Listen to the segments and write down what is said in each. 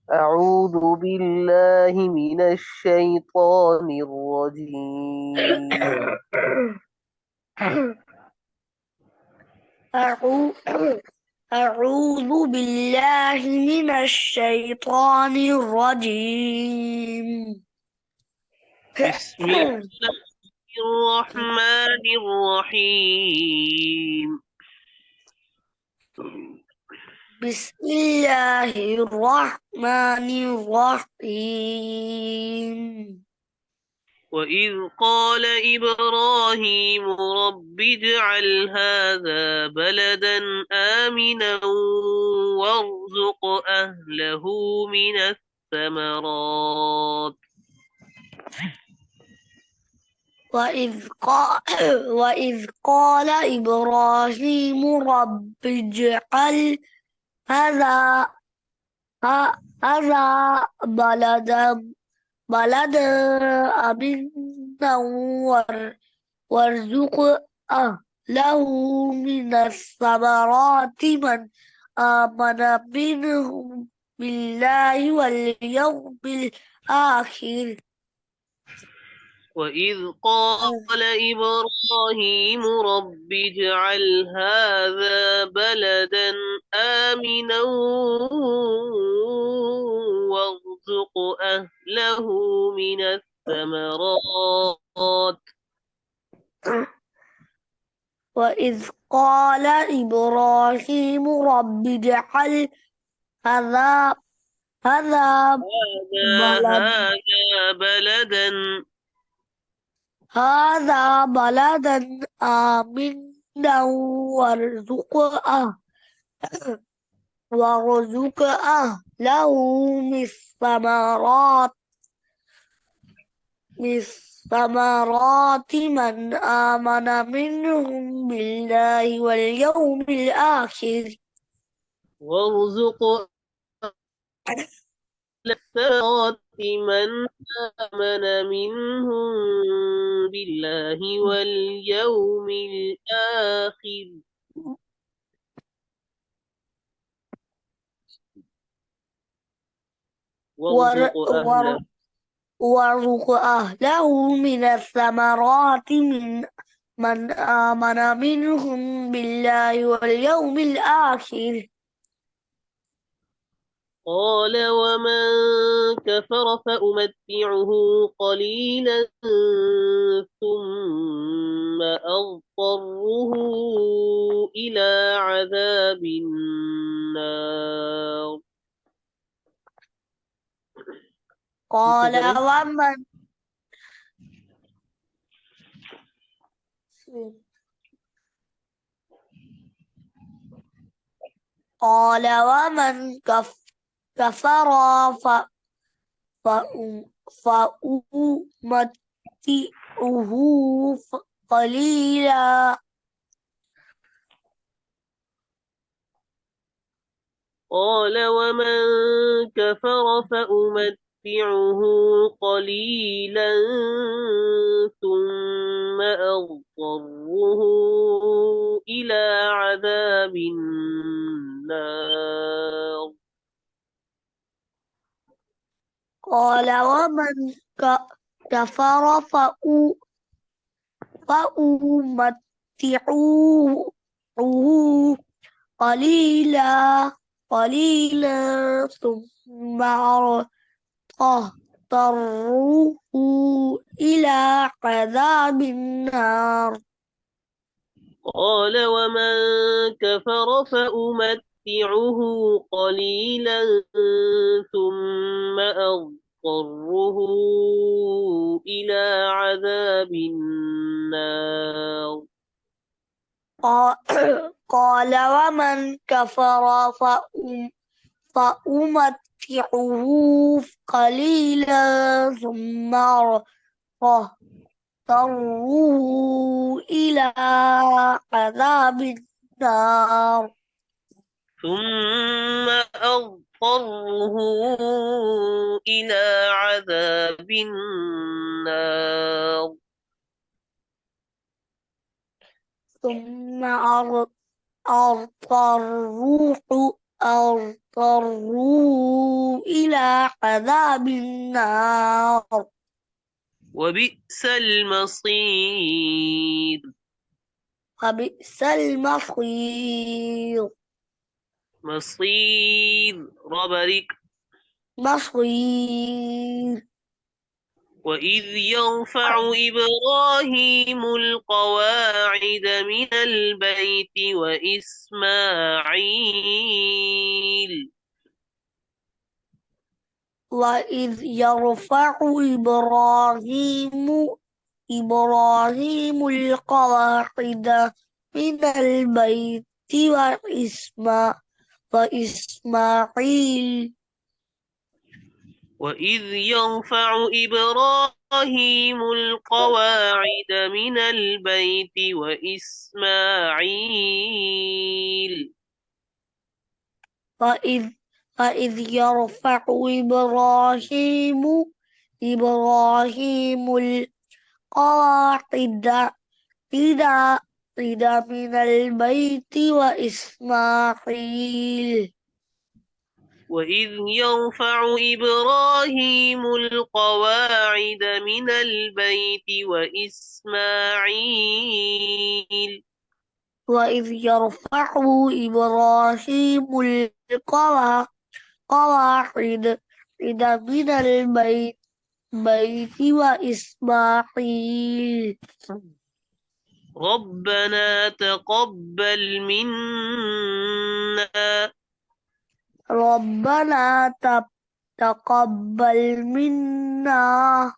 أعوذ بالله من الشيطان الرجيم. أعوذ بالله من الشيطان الرجيم. بسم الله الرحمن الرحيم. بسم الله الرحمن الرحيم. وإذ قال إبراهيم رب اجعل هذا بلدا آمنا وارزق أهله من الثمرات. وإذ قال إبراهيم رب اجعل هذا هذا بلدا آمنا وارزق أهله من الثمرات من آمن منهم بالله واليوم الآخر. وإذ قال إبراهيم رب اجعل هذا بلدا آمنا وارزق أهله من الثمرات. وإذ قال إبراهيم رب اجعل هذا هذا بلد هذا بلدا بلدا آمنا وارزق أهله من الثمرات من آمن منهم بالله واليوم الآخر. وارزق الثمرات من آمن منهم بالله واليوم الآخر. ور- وارزق أهله ور- وارزق أهله من الثمرات من آمن منهم بالله واليوم الآخر. قال ومن كفر فأمتعه قليلا ثم أضطره إلى عذاب النار. قال ومن كفر فأمتعه قليلا قال ومن كفر فأمتعه قليلا ثم أضطره إلى عذاب النار. قال ومن كفر فأمتعه قليلا ثم اضطره إلى عذاب النار. قال ومن كفر فأمتعه قليلا ثم أضطره إلى عذاب النار. قال ومن كفر فأمتعه قليلا ثم اضطره إلى عذاب النار. ثم أضطره إلى عذاب النار. ثم أضطروه إلى عذاب النار وبئس المصير. وبئس المصير مصير ربرك. مصير وإذ يرفع إبراهيم القواعد من البيت وإسماعيل. وإذ يرفع إبراهيم القواعد من البيت وإسماعيل وإذ يرفع إبراهيم القواعد من البيت وإسماعيل. وإذ يرفع إبراهيم القواعد من البيت وإسماعيل وإذ يرفع إبراهيم القواعد من البيت وإسماعيل. وإذ يرفع إبراهيم القواعد من البيت وإسماعيل ربنا تقبل منا ربنا تقبل منا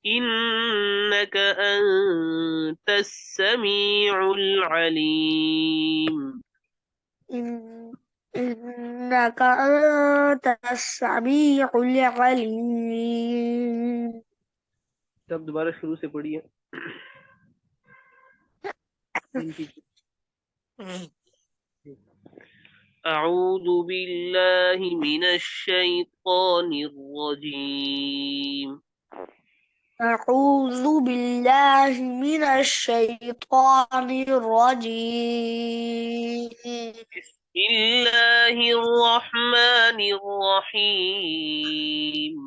إنك أنت السميع العليم. إنك أنت السميع العليم तब दोबारा शुरू से पढ़िए. أعوذ بالله من الشيطان الرجيم. أعوذ بالله من الشيطان الرجيم بسم الله الرحمن الرحيم.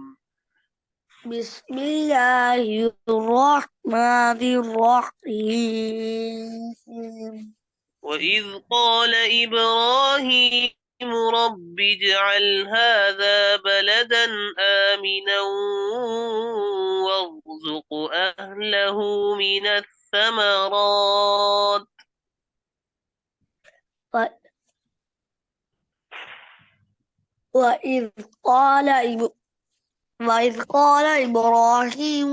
بسم الله الرحمن الرحيم وإذ قال إبراهيم رب اجعل هذا بلدا آمنا وارزق أهله من الثمرات. وإذ قال إبراهيم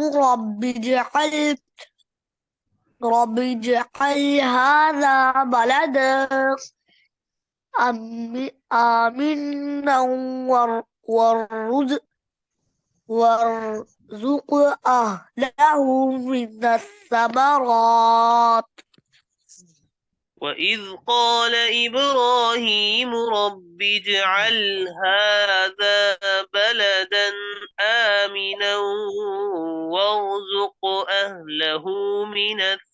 رب اجعل هذا بلدا آمنا وارزق أهله من الثمرات وإذ قال إبراهيم رب اجعل هذا بلدا آمنا وارزق أهله من الثمرات.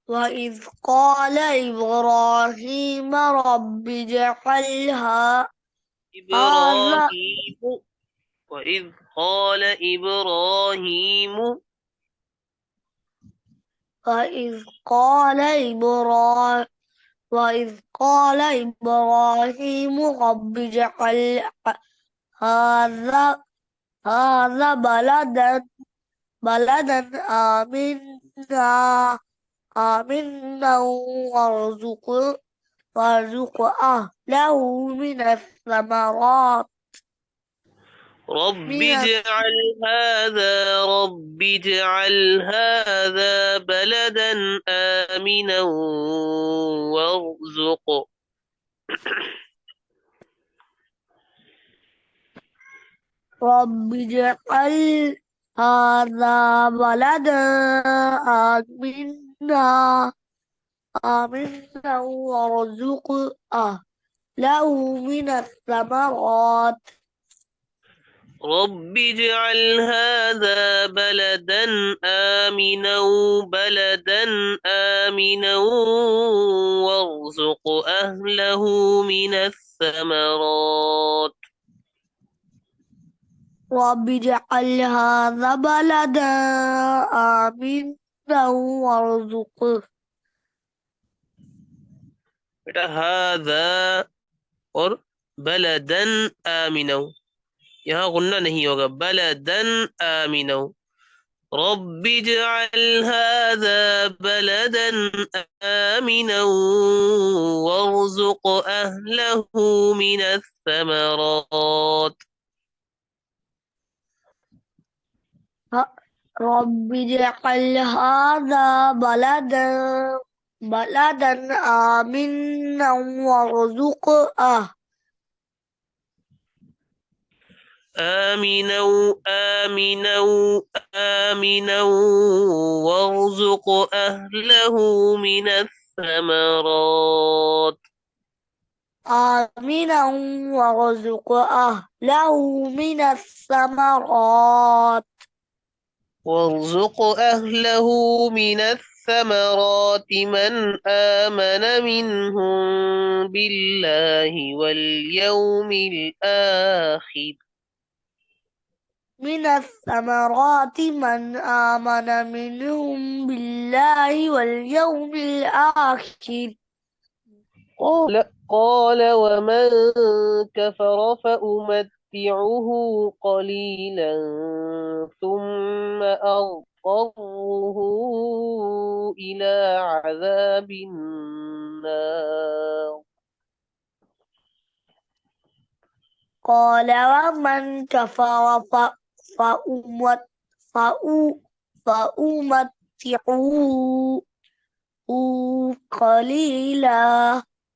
وإذ قال إبراهيم رب اجعل هذا إبراهيم وإذ قال إبراهيم وإذ قال إبراهيم رب اجعل هذا بلدا آمنا وارزق أهله من الثمرات رب اجعل هذا بلدا آمنا وارزق رب اجعل هذا بلدا آمنا وارزق أهله من الثمرات رب اجعل هذا بلدا آمنا وارزق أهله من الثمرات. رب اجعل هذا بلدا آمنا وارزقه बेटा हादा और बलदन आमिनौ, यहाँ गुन्ना नहीं होगा, बलदन आमिनौ। रब्बि जअल हादा बलदन आमिना वरजुक अहलहु मिनस समरात। رب اجعل هذا بلدا آمنا وارزق آمنا آمنا آمنا وارزق أهله من الثمرات. آمنا وارزق أهله من الثمرات. وارزق أهله من الثمرات من آمن منهم بالله واليوم الآخر. من الثمرات من آمن منهم بالله واليوم الآخر. قال ومن كفر فأمتعه قليلا ثم أضطره إلى عذاب النار. قال ومن كفر فأمتعه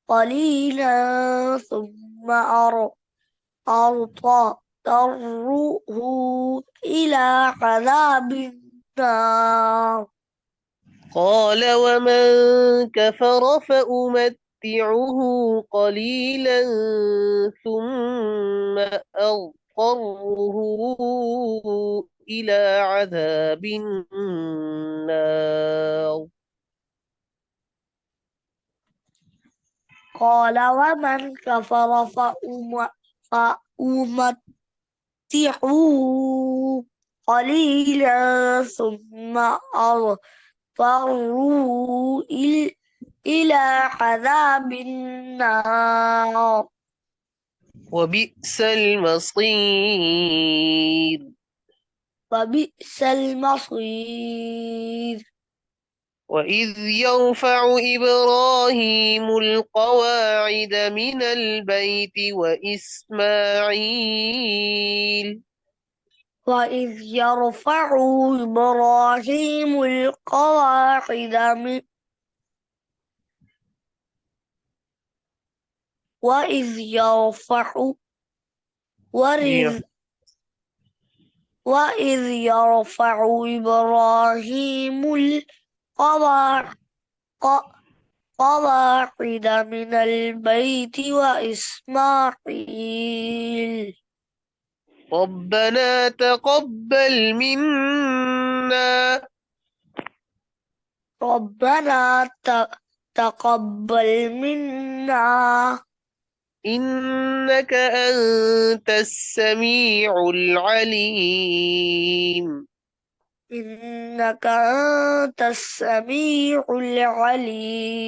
قليلا ثم أضطره إلى عذاب النار. قال ومن كفر فأمتعه قليلا ثم أضطره إلى عذاب النار. قال ومن كفر فأمتعه قليلا ثم أضطره إلى عذاب النار. وبئس المصير. وبئس المصير. وإذ يرفع إبراهيم القواعد من البيت وإسماعيل وإذ يرفع إبراهيم القواعد وإذ يرفع وإذ يرفع إبراهيم القواعد من البيت وإسماعيل ربنا تقبل منا ربنا تقبل منا إنك أنت السميع العليم. إنك أنت السميع العليم.